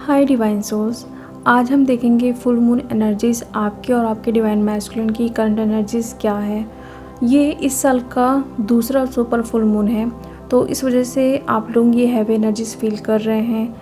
हाय divine souls. आज हम देखेंगे फुल मून एनर्जीज़ आपके और आपके डिवाइन मैस्कुलिन की करंट एनर्जीज़ क्या है। ये इस साल का दूसरा सुपर फुल मून है, तो इस वजह से आप लोग ये हैवी एनर्जीज़ फील कर रहे हैं।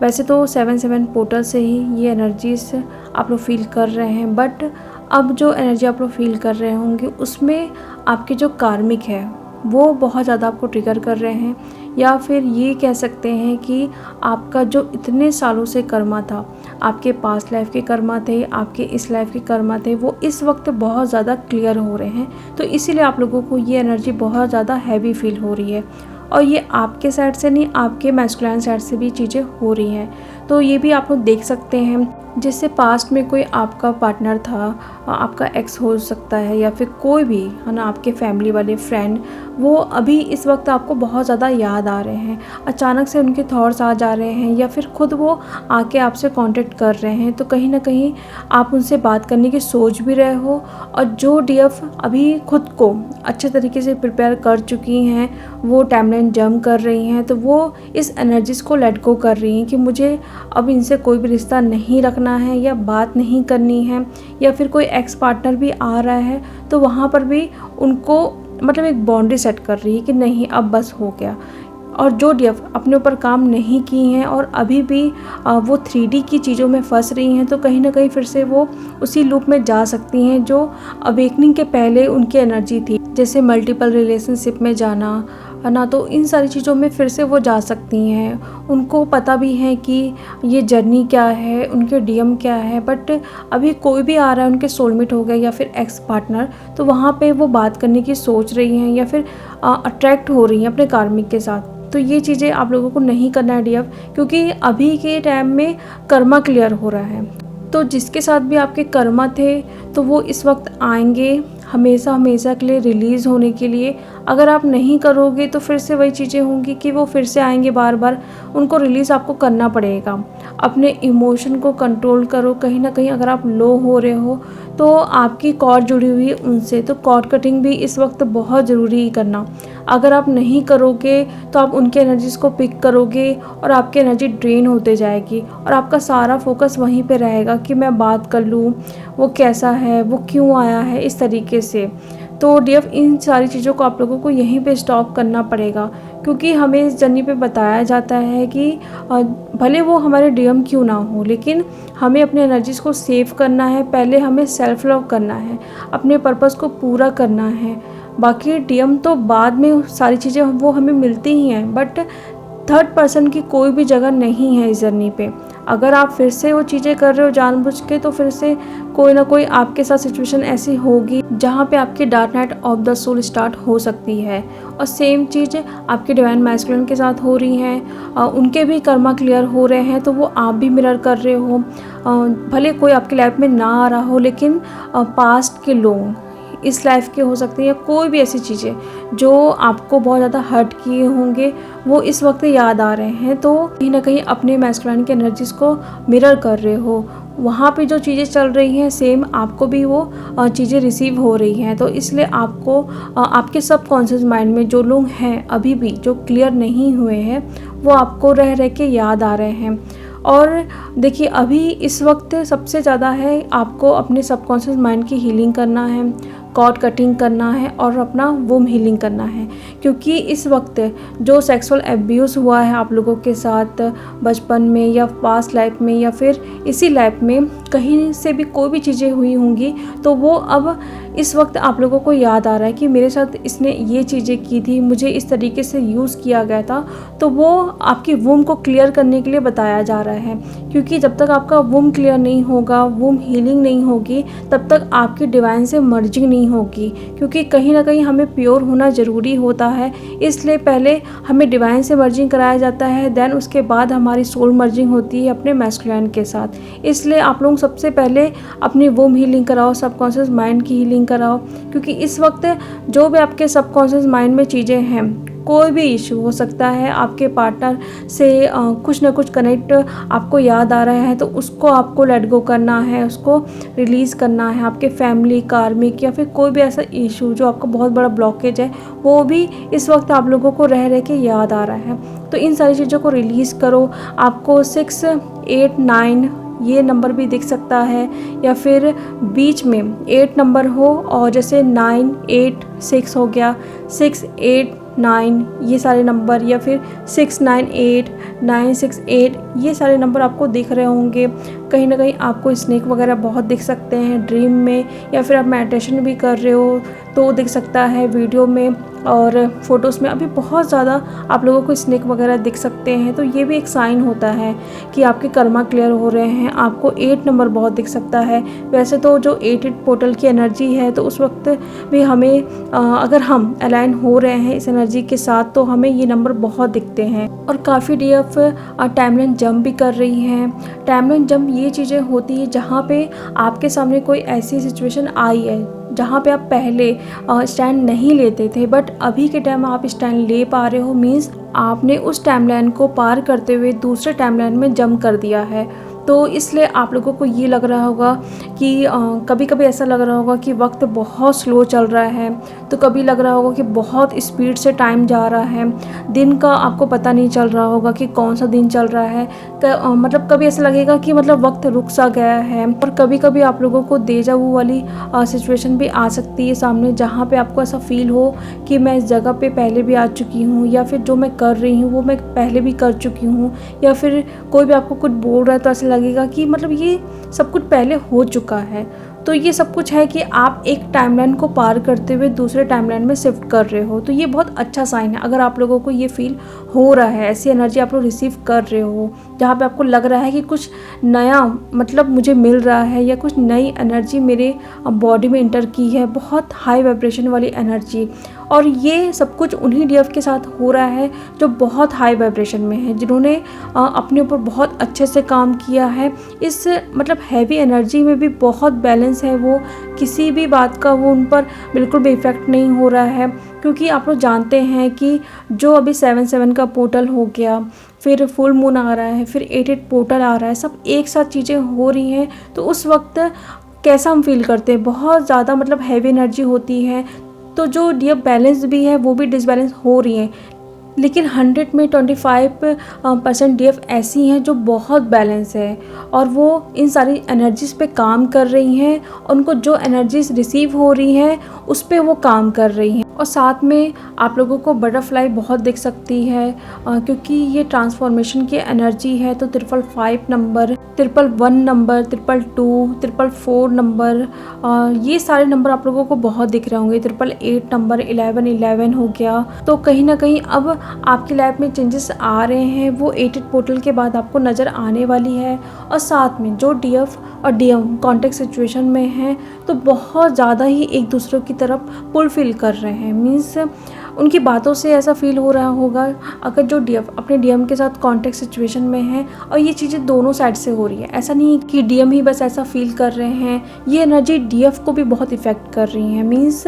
वैसे तो 7 पोर्टल से ही ये एनर्जीज़ आप लोग फील कर रहे हैं, बट अब जो एनर्जी आप लोग फील कर रहे होंगे उसमें आपके जो कार्मिक है वो बहुत ज़्यादा आपको ट्रिगर कर रहे हैं, या फिर ये कह सकते हैं कि आपका जो इतने सालों से कर्मा था, आपके पास्ट लाइफ के कर्मा थे, आपके इस लाइफ के कर्मा थे, वो इस वक्त बहुत ज़्यादा क्लियर हो रहे हैं। तो इसीलिए आप लोगों को ये एनर्जी बहुत ज़्यादा हैवी फील हो रही है, और ये आपके साइड से नहीं, आपके मैस्कुलिन साइड से भी चीज़ें हो रही हैं। तो ये भी आप लोग देख सकते हैं, जिससे पास्ट में कोई आपका पार्टनर था, आपका एक्स हो सकता है, या फिर कोई भी है ना, आपके फैमिली वाले फ्रेंड, वो अभी इस वक्त आपको बहुत ज़्यादा याद आ रहे हैं। अचानक से उनके थॉट्स आ जा रहे हैं, या फिर खुद वो आके आपसे कांटेक्ट कर रहे हैं। तो कहीं ना कहीं आप उनसे बात करने की सोच भी रहे हो, और जो डीएफ अभी खुद को अच्छे तरीके से प्रिपेयर कर चुकी हैं, वो टाइमलाइन जंप कर रही हैं, तो वो इस एनर्जीज़ को लेट गो कर रही हैं कि मुझे अब इनसे कोई भी रिश्ता नहीं रखना है, या बात नहीं करनी है, या फिर कोई एक्स पार्टनर भी आ रहा है तो वहाँ पर भी उनको मतलब एक बाउंड्री सेट कर रही है कि नहीं, अब बस हो गया। और जो डीएफ अपने ऊपर काम नहीं की हैं और अभी भी वो 3D की चीज़ों में फंस रही हैं, तो कहीं ना कहीं फिर से वो उसी लूप में जा सकती हैं जो अवेकनिंग के पहले उनकी एनर्जी थी, जैसे मल्टीपल रिलेशनशिप में जाना, है ना। तो इन सारी चीज़ों में फिर से वो जा सकती हैं। उनको पता भी है कि ये जर्नी क्या है, उनके डीएम क्या है, बट अभी कोई भी आ रहा है, उनके सोलमेट हो गए या फिर एक्स पार्टनर, तो वहाँ पे वो बात करने की सोच रही हैं, या फिर अट्रैक्ट हो रही हैं अपने कार्मिक के साथ। तो ये चीज़ें आप लोगों को नहीं करना है डीएफ, क्योंकि अभी के टाइम में कर्मा क्लियर हो रहा है। तो जिसके साथ भी आपके कर्मा थे, तो वो इस वक्त आएंगे हमेशा हमेशा के लिए रिलीज़ होने के लिए। अगर आप नहीं करोगे तो फिर से वही चीज़ें होंगी कि वो फिर से आएंगे बार बार, उनको रिलीज़ आपको करना पड़ेगा। अपने इमोशन को कंट्रोल करो। कहीं ना कहीं अगर आप लो हो रहे हो तो आपकी कॉर्ड जुड़ी हुई है उनसे, तो कॉर्ड कटिंग भी इस वक्त बहुत ज़रूरी करना। अगर आप नहीं करोगे तो आप उनकी एनर्जीज़ को पिक करोगे और आपकी एनर्जी ड्रेन होते जाएगी, और आपका सारा फोकस वहीं पे रहेगा कि मैं बात कर लूँ, वो कैसा है, वो क्यों आया है, इस तरीके से। तो डीएफ इन सारी चीज़ों को आप लोगों को यहीं पे स्टॉप करना पड़ेगा, क्योंकि हमें इस जर्नी पे बताया जाता है कि भले वो हमारे डीएम क्यों ना हो, लेकिन हमें अपने एनर्जीज़ को सेव करना है। पहले हमें सेल्फ लव करना है, अपने पर्पस को पूरा करना है। बाकी डीएम तो बाद में सारी चीज़ें वो हमें मिलती ही हैं, बट थर्ड पर्सन की कोई भी जगह नहीं है इस जर्नी पे। अगर आप फिर से वो चीज़ें कर रहे हो जानबूझ के, तो फिर से कोई ना कोई आपके साथ सिचुएशन ऐसी होगी जहाँ पे आपकी dark night of the soul start हो सकती है। और सेम चीज़ आपके डिवाइन मैस्कुलिन के साथ हो रही हैं, उनके भी कर्मा क्लियर हो रहे हैं, तो वो आप भी मिरर कर रहे हो। भले कोई आपकी लाइफ में ना आ रहा हो, लेकिन पास्ट के लोग इस लाइफ के हो सकते हैं, या कोई भी ऐसी चीज़ें जो आपको बहुत ज़्यादा हर्ट किए होंगे, वो इस वक्त याद आ रहे हैं। तो कहीं ना कहीं अपने मैस्कुलिन की एनर्जीज़ को मिरर कर रहे हो। वहाँ पे जो चीज़ें चल रही हैं सेम आपको भी वो चीज़ें रिसीव हो रही हैं। तो इसलिए आपको आपके सबकॉन्शियस माइंड में जो लोग हैं अभी भी जो क्लियर नहीं हुए हैं, वो आपको रह रह के याद आ रहे हैं। और देखिए, अभी इस वक्त सबसे ज़्यादा है आपको अपने सबकॉन्शियस माइंड की हीलिंग करना है, कॉर्ड कटिंग करना है, और अपना वुम हीलिंग करना है। क्योंकि इस वक्त जो सेक्सुअल एब्यूज़ हुआ है आप लोगों के साथ बचपन में, या पास्ट लाइफ में, या फिर इसी लाइफ में कहीं से भी कोई भी चीज़ें हुई होंगी, तो वो अब इस वक्त आप लोगों को याद आ रहा है कि मेरे साथ इसने ये चीज़ें की थी, मुझे इस तरीके से यूज़ किया गया था। तो वो आपकी वुम को क्लियर करने के लिए बताया जा रहा है, क्योंकि जब तक आपका वुम क्लियर नहीं होगा, वुम हीलिंग नहीं होगी, तब तक आपकी डिवाइन से मर्जिंग नहीं होगी। क्योंकि कहीं ना कहीं हमें प्योर होना ज़रूरी होता है, इसलिए पहले हमें डिवाइन से मर्जिंग कराया जाता है, देन उसके बाद हमारी सोल मर्जिंग होती है अपने मैस्कुलिन के साथ। इसलिए आप लोग सबसे पहले अपनी वुम हीलिंग कराओ, सबकॉन्शियस माइंड की हीलिंग कराओ, क्योंकि इस वक्त जो भी आपके सबकॉन्शियस माइंड में चीज़ें हैं, कोई भी इशू हो सकता है, आपके पार्टनर से कुछ ना कुछ कनेक्ट आपको याद आ रहा है, तो उसको आपको लेट गो करना है, उसको रिलीज़ करना है। आपके फैमिली, कार्मिक, या फिर कोई भी ऐसा इशू जो आपका बहुत बड़ा ब्लॉकेज है, वो भी इस वक्त आप लोगों को रह रह के याद आ रहा है। तो इन सारी चीज़ों को रिलीज़ करो। आपको 6 8 9 ये नंबर भी दिख सकता है, या फिर बीच में 8 नंबर हो और जैसे 9 8 6 हो गया, 6 8 9 ये सारे नंबर, या फिर 6 9 8 9 6 8 ये सारे नंबर आपको दिख रहे होंगे। कहीं ना कहीं आपको स्नेक वगैरह बहुत दिख सकते हैं ड्रीम में, या फिर आप मेडिटेशन भी कर रहे हो तो दिख सकता है वीडियो में और फ़ोटोज़ में। अभी बहुत ज़्यादा आप लोगों को स्नेक वगैरह दिख सकते हैं, तो ये भी एक साइन होता है कि आपके कर्मा क्लियर हो रहे हैं। आपको 8 नंबर बहुत दिख सकता है। वैसे तो जो 8 पोर्टल की एनर्जी है, तो उस वक्त भी हमें अगर हम अलाइन हो रहे हैं इस एनर्जी के साथ तो हमें ये नंबर बहुत दिखते हैं। और काफ़ी DF टाइमलाइन जंप भी कर रही हैं। टाइमलाइन जंप ये चीज़ें होती है जहाँ पे आपके सामने कोई ऐसी सिचुएशन आई है जहाँ पे आप पहले स्टैंड नहीं लेते थे, बट अभी के टाइम आप स्टैंड ले पा रहे हो। मीन्स आपने उस टाइमलाइन को पार करते हुए दूसरे टाइमलाइन में जंप कर दिया है। तो इसलिए आप लोगों को ये लग रहा होगा कि कभी कभी ऐसा लग रहा होगा कि वक्त बहुत स्लो चल रहा है, तो कभी लग रहा होगा कि बहुत स्पीड से टाइम जा रहा है। दिन का आपको पता नहीं चल रहा होगा कि कौन सा दिन चल रहा है। मतलब कभी ऐसा लगेगा कि मतलब वक्त रुक सा गया है। और कभी कभी आप लोगों को डेजा वू वाली सिचुएशन भी आ सकती है सामने, जहाँ पे आपको ऐसा फील हो कि मैं इस जगह पे पहले भी आ चुकी हूँ, या फिर जो मैं कर रही हूँ वो मैं पहले भी कर चुकी हूँ, या फिर कोई भी आपको कुछ बोल रहा है तो ऐसा लगेगा कि मतलब ये सब कुछ पहले हो चुका है। तो ये सब कुछ है कि आप एक टाइमलाइन को पार करते हुए दूसरे टाइमलाइन में शिफ्ट कर रहे हो। तो ये बहुत अच्छा साइन है अगर आप लोगों को ये फील हो रहा है, ऐसी एनर्जी आप लोग रिसीव कर रहे हो जहाँ पे आपको लग रहा है कि कुछ नया मतलब मुझे मिल रहा है, या कुछ नई एनर्जी मेरे बॉडी में इंटर की है, बहुत हाई वाइब्रेशन वाली एनर्जी। और ये सब कुछ उन्हीं DF के साथ हो रहा है जो बहुत हाई वाइब्रेशन में है, जिन्होंने अपने ऊपर बहुत अच्छे से काम किया है। इस मतलब हैवी एनर्जी में भी बहुत बैलेंस है, वो किसी भी बात का वो उन पर बिल्कुल भी इफ़ेक्ट नहीं हो रहा है। क्योंकि आप लोग जानते हैं कि जो अभी 7/7 का पोर्टल हो गया, फिर फुल मून आ रहा है, फिर 8/8 पोर्टल आ रहा है, सब एक साथ चीज़ें हो रही हैं। तो उस वक्त कैसा हम फील करते हैं, बहुत ज़्यादा मतलब हैवी एनर्जी होती है। तो जो DF बैलेंस भी है वो भी डिसबैलेंस हो रही हैं। लेकिन 100 में 25% DF ऐसी हैं जो बहुत बैलेंस है, और वो इन सारी एनर्जीज़ पे काम कर रही हैं। उनको जो एनर्जीज़ रिसीव हो रही हैं उस पे वो काम कर रही हैं। और साथ में आप लोगों को बटरफ्लाई बहुत दिख सकती है, क्योंकि ये ट्रांसफॉर्मेशन की एनर्जी है। तो 555 नंबर, 111 नंबर, 222, 444 नंबर, ये सारे नंबर आप लोगों को बहुत दिख रहे होंगे। 888 नंबर, 1111 हो गया। तो कहीं ना कहीं अब आपकी लाइफ में चेंजेस आ रहे हैं, वो 8/8 पोर्टल के बाद आपको नज़र आने वाली है। और साथ में जो DF और DM कॉन्टेक्ट सिचुएशन में हैं, तो बहुत ज़्यादा ही एक दूसरे की तरफ पुल फील कर रहे हैं। मीन्स उनकी बातों से ऐसा फील हो रहा होगा अगर जो DF अपने DM के साथ कॉन्टेक्ट सिचुएशन में है, और ये चीज़ें दोनों साइड से हो रही है। ऐसा नहीं है कि DM ही बस ऐसा फील कर रहे हैं, ये एनर्जी DF को भी बहुत इफ़ेक्ट कर रही है। मीन्स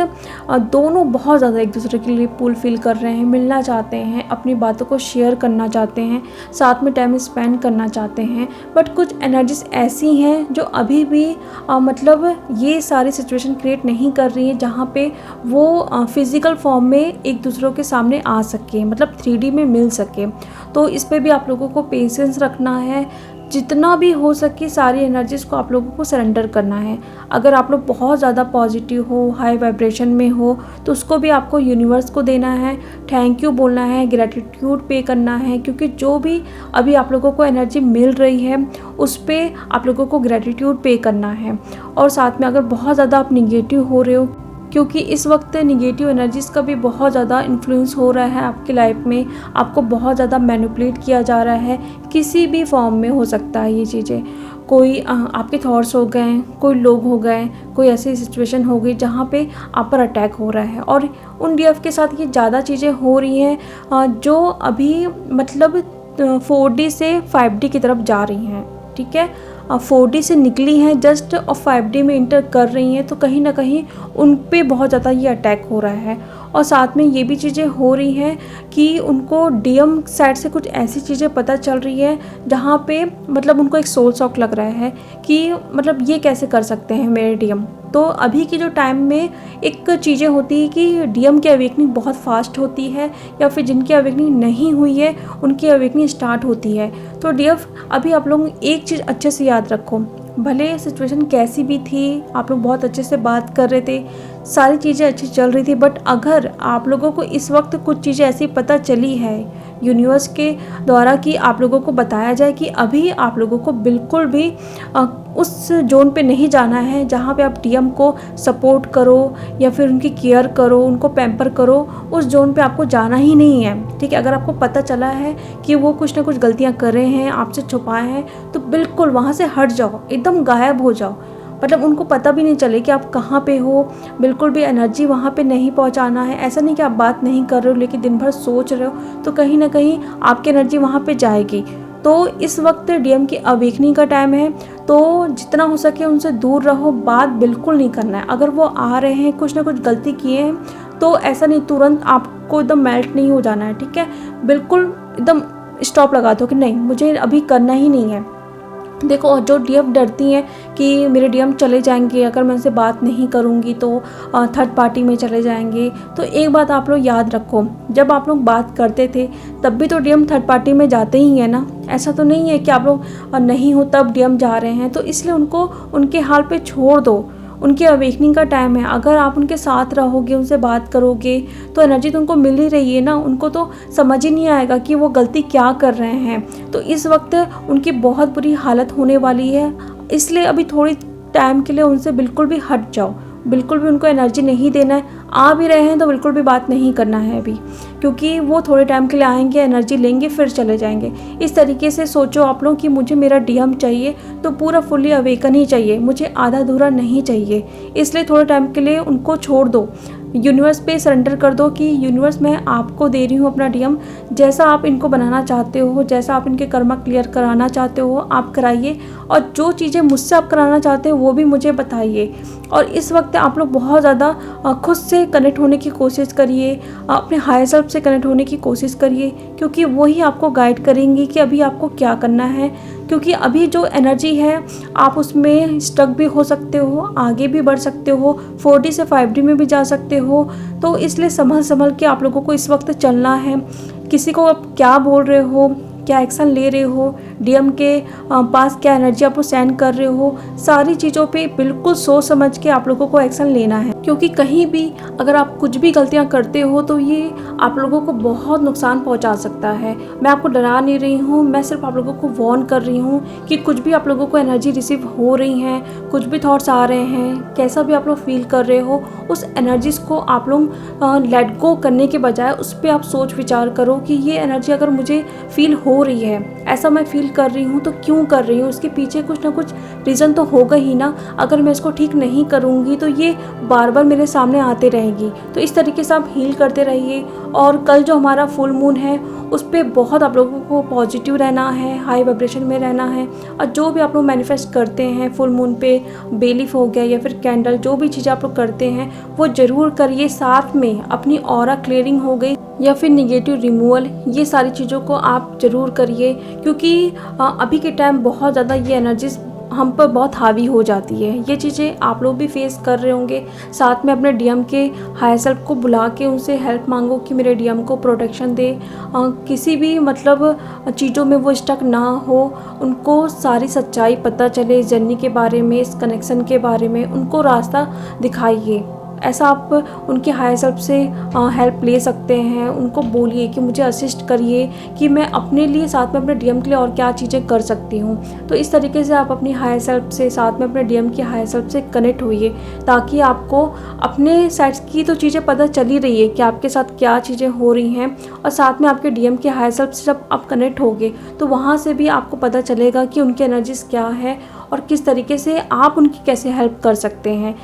दोनों बहुत ज़्यादा एक दूसरे के लिए पुल फील कर रहे हैं, मिलना चाहते हैं, अपनी बातों को शेयर करना चाहते हैं, साथ में टाइम स्पेंड करना चाहते हैं। बट कुछ एनर्जीज ऐसी हैं जो अभी भी मतलब ये सारी सिचुएशन क्रिएट नहीं कर रही है जहाँ पे वो फिज़िकल फॉर्म में एक दूसरों के सामने आ सके, मतलब 3D में मिल सके। तो इस पे भी आप लोगों को पेशेंस रखना है। जितना भी हो सके सारी एनर्जीज़ को आप लोगों को सरेंडर करना है। अगर आप लोग बहुत ज़्यादा पॉजिटिव हो, हाई वाइब्रेशन में हो, तो उसको भी आपको यूनिवर्स को देना है, थैंक यू बोलना है, ग्रेटिट्यूड पे करना है। क्योंकि जो भी अभी आप लोगों को एनर्जी मिल रही है उस पर आप लोगों को ग्रेटिट्यूड पे करना है। और साथ में अगर बहुत ज़्यादा आप निगेटिव हो रहे हो, क्योंकि इस वक्त नेगेटिव एनर्जीज़ का भी बहुत ज़्यादा इन्फ्लुएंस हो रहा है आपकी लाइफ में, आपको बहुत ज़्यादा मैनिपुलेट किया जा रहा है, किसी भी फॉर्म में हो सकता है ये चीज़ें। कोई आपके थॉट्स हो गए, कोई लोग हो गए, कोई ऐसी सिचुएशन हो गई जहाँ पे आप पर अटैक हो रहा है। और उन DF के साथ ये ज़्यादा चीज़ें हो रही हैं जो अभी मतलब 4D से 5D की तरफ जा रही हैं। ठीक है, 4D से निकली हैं जस्ट और 5D में इंटर कर रही हैं, तो कहीं ना कहीं उन पे बहुत ज़्यादा ये अटैक हो रहा है। और साथ में ये भी चीज़ें हो रही हैं कि उनको डीएम साइड से कुछ ऐसी चीज़ें पता चल रही है जहाँ पे मतलब उनको एक सोल शॉक लग रहा है कि मतलब ये कैसे कर सकते हैं मेरे डीएम। तो अभी की जो टाइम में एक चीज़ें होती है कि डीएम की अवेकनिंग बहुत फास्ट होती है, या फिर जिनकी अवेकनिंग नहीं हुई है उनकी अवेकनिंग स्टार्ट होती है। तो डीएफ अभी आप लोग एक चीज़ अच्छे से याद रखो, भले सिचुएशन कैसी भी थी, आप लोग बहुत अच्छे से बात कर रहे थे, सारी चीज़ें अच्छी चल रही थी, बट अगर आप लोगों को इस वक्त कुछ चीज़ें ऐसी पता चली है यूनिवर्स के द्वारा कि आप लोगों को बताया जाए कि अभी आप लोगों को बिल्कुल भी उस जोन पे नहीं जाना है जहाँ पे आप डीएम को सपोर्ट करो या फिर उनकी केयर करो, उनको पैम्पर करो, उस जोन पे आपको जाना ही नहीं है। ठीक है, अगर आपको पता चला है कि वो कुछ ना कुछ गलतियाँ कर रहे हैं, आपसे छुपाए हैं, तो बिल्कुल वहाँ से हट जाओ, एकदम गायब हो जाओ। मतलब उनको पता भी नहीं चले कि आप कहाँ पे हो, बिल्कुल भी एनर्जी वहाँ पे नहीं पहुँचाना है। ऐसा नहीं कि आप बात नहीं कर रहे हो लेकिन दिन भर सोच रहे हो, तो कहीं ना कहीं आपकी एनर्जी वहाँ पे जाएगी। तो इस वक्त डीएम की अवेकनिंग का टाइम है, तो जितना हो सके उनसे दूर रहो, बात बिल्कुल नहीं करना है। अगर वो आ रहे हैं, कुछ ना कुछ गलती किए हैं, तो ऐसा नहीं तुरंत आपको एकदम मेल्ट नहीं हो जाना है। ठीक है, बिल्कुल एकदम स्टॉप लगा दो कि नहीं, मुझे अभी करना ही नहीं है। देखो, जो डीएफ डरती हैं कि मेरे डीएम चले जाएंगे, अगर मैं उनसे बात नहीं करूंगी तो थर्ड पार्टी में चले जाएंगे, तो एक बात आप लोग याद रखो, जब आप लोग बात करते थे तब भी तो डीएम थर्ड पार्टी में जाते ही हैं ना। ऐसा तो नहीं है कि आप लोग नहीं हो तब डीएम जा रहे हैं। तो इसलिए उनको उनके हाल पे छोड़ दो, उनकी अवेकनिंग का टाइम है। अगर आप उनके साथ रहोगे, उनसे बात करोगे, तो एनर्जी तो उनको मिल ही रही है ना, उनको तो समझ ही नहीं आएगा कि वो गलती क्या कर रहे हैं। तो इस वक्त उनकी बहुत बुरी हालत होने वाली है, इसलिए अभी थोड़ी टाइम के लिए उनसे बिल्कुल भी हट जाओ, बिल्कुल भी उनको एनर्जी नहीं देना है। आ भी रहे हैं तो बिल्कुल भी बात नहीं करना है अभी, क्योंकि वो थोड़े टाइम के लिए आएंगे, एनर्जी लेंगे, फिर चले जाएंगे। इस तरीके से सोचो आप लोग कि मुझे मेरा डीएम चाहिए तो पूरा फुल्ली अवेकन ही चाहिए, मुझे आधा अधूरा नहीं चाहिए। इसलिए थोड़े टाइम के लिए उनको छोड़ दो, यूनिवर्स पे सरेंडर कर दो कि यूनिवर्स मैं आपको दे रही हूँ अपना डीएम, जैसा आप इनको बनाना चाहते हो, जैसा आप इनके कर्मा क्लियर कराना चाहते हो आप कराइए, और जो चीज़ें मुझसे आप कराना चाहते हो वो भी मुझे बताइए। और इस वक्त आप लोग बहुत ज़्यादा खुद से कनेक्ट होने की कोशिश करिए, अपने हायर सेल्फ से कनेक्ट होने की कोशिश करिए, क्योंकि वही आपको गाइड करेंगी कि अभी आपको क्या करना है। क्योंकि अभी जो एनर्जी है आप उसमें स्टक भी हो सकते हो, आगे भी बढ़ सकते हो, 4D से 5D में भी जा सकते हो। तो इसलिए संभल के आप लोगों को इस वक्त चलना है। किसी को आप क्या बोल रहे हो, क्या एक्शन ले रहे हो, डीएम के पास क्या एनर्जी आप लोग सेंड कर रहे हो, सारी चीज़ों पे बिल्कुल सोच समझ के आप लोगों को एक्शन लेना है। क्योंकि कहीं भी अगर आप कुछ भी गलतियां करते हो तो ये आप लोगों को बहुत नुकसान पहुंचा सकता है। मैं आपको डरा नहीं रही हूँ, मैं सिर्फ आप लोगों को वार्न कर रही हूँ कि कुछ भी आप लोगों को एनर्जी रिसीव हो रही हैं, कुछ भी थॉट्स आ रहे हैं, कैसा भी आप लोग फील कर रहे हो, उस एनर्जीज को आप लोग लेट गो करने के बजाय उस पर आप सोच विचार करो कि ये एनर्जी अगर मुझे फील हो रही है, ऐसा मैं फील कर रही हूँ, तो क्यों कर रही हूँ, इसके पीछे कुछ ना कुछ रीज़न तो होगा ही ना। अगर मैं इसको ठीक नहीं करूँगी तो ये बार बार मेरे सामने आते रहेगी। तो इस तरीके से आप हील करते रहिए। और कल जो हमारा फुल मून है उस पर बहुत आप लोगों को पॉजिटिव रहना है, हाई वाइब्रेशन में रहना है। और जो भी आप लोग मैनिफेस्ट करते हैं फुल मून पे, बेलीफ हो गया या फिर कैंडल, जो भी चीज़ें आप लोग करते हैं वो ज़रूर करिए। साथ में अपनी ऑरा क्लियरिंग हो गई या फिर निगेटिव रिमूवल, ये सारी चीज़ों को आप ज़रूर करिए, क्योंकि अभी के टाइम बहुत ज़्यादा ये एनर्जीज हम पर बहुत हावी हो जाती है। ये चीज़ें आप लोग भी फेस कर रहे होंगे। साथ में अपने डीएम के हायर सेल्फ को बुला के उनसे हेल्प मांगो कि मेरे डीएम को प्रोटेक्शन दे, किसी भी मतलब चीज़ों में वो स्टक ना हो, उनको सारी सच्चाई पता चले इस जर्नी के बारे में, इस कनेक्शन के बारे में, उनको रास्ता दिखाइए। ऐसा आप उनके हायर सेल्फ से हेल्प ले सकते हैं। उनको बोलिए कि मुझे असिस्ट करिए कि मैं अपने लिए, साथ में अपने डीएम के लिए और क्या चीज़ें कर सकती हूँ। तो इस तरीके से आप अपनी हायर सेल्फ से, साथ में अपने डीएम के हायर सेल्फ से कनेक्ट होइए, ताकि आपको अपने साइड की तो चीज़ें पता चल ही रही है कि आपके साथ क्या चीज़ें हो रही हैं, और साथ में आपके डीएम के हायर सेल्फ से जब आप कनेक्ट होगे तो वहाँ से भी आपको पता चलेगा कि उनकी एनर्जीज क्या है और किस तरीके से आप उनकी कैसे हेल्प कर सकते हैं।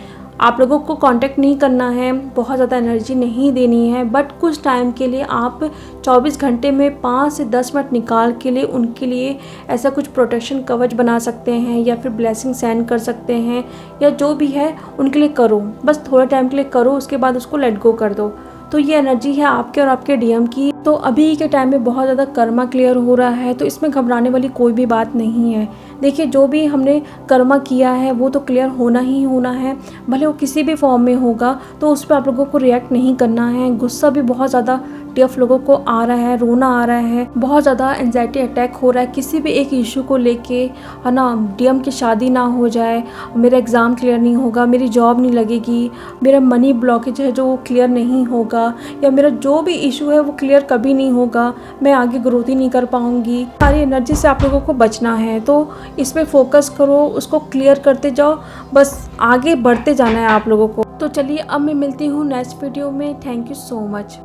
आप लोगों को कांटेक्ट नहीं करना है, बहुत ज़्यादा एनर्जी नहीं देनी है, बट कुछ टाइम के लिए आप 24 घंटे में 5 से 10 मिनट निकाल के लिए उनके लिए ऐसा कुछ प्रोटेक्शन कवच बना सकते हैं या फिर ब्लेसिंग सेंड कर सकते हैं, या जो भी है उनके लिए करो। बस थोड़े टाइम के लिए करो, उसके बाद उसको लेट गो कर दो। तो ये एनर्जी है आपके और आपके डीएम की। तो अभी के टाइम में बहुत ज़्यादा कर्मा क्लियर हो रहा है, तो इसमें घबराने वाली कोई भी बात नहीं है। देखिए, जो भी हमने कर्मा किया है वो तो क्लियर होना ही होना है, भले वो किसी भी फॉर्म में होगा। तो उस पर आप लोगों को रिएक्ट नहीं करना है। गुस्सा भी बहुत ज़्यादा टफ लोगों को आ रहा है, रोना आ रहा है, बहुत ज़्यादा एंजाइटी अटैक हो रहा है किसी भी एक इशू को लेके, है ना। डीएम की शादी ना हो जाए, मेरा एग्ज़ाम क्लियर नहीं होगा, मेरी जॉब नहीं लगेगी, मेरा मनी ब्लॉकेज है जो वो क्लियर नहीं होगा, या मेरा जो भी इशू है वो क्लियर कभी नहीं होगा, मैं आगे ग्रोथ ही नहीं कर पाऊँगी। सारी एनर्जी से आप लोगों को बचना है, तो इस पर फोकस करो, उसको क्लियर करते जाओ, बस आगे बढ़ते जाना है आप लोगों को। तो चलिए अब मैं मिलती हूँ नेक्स्ट वीडियो में। Thank you so much.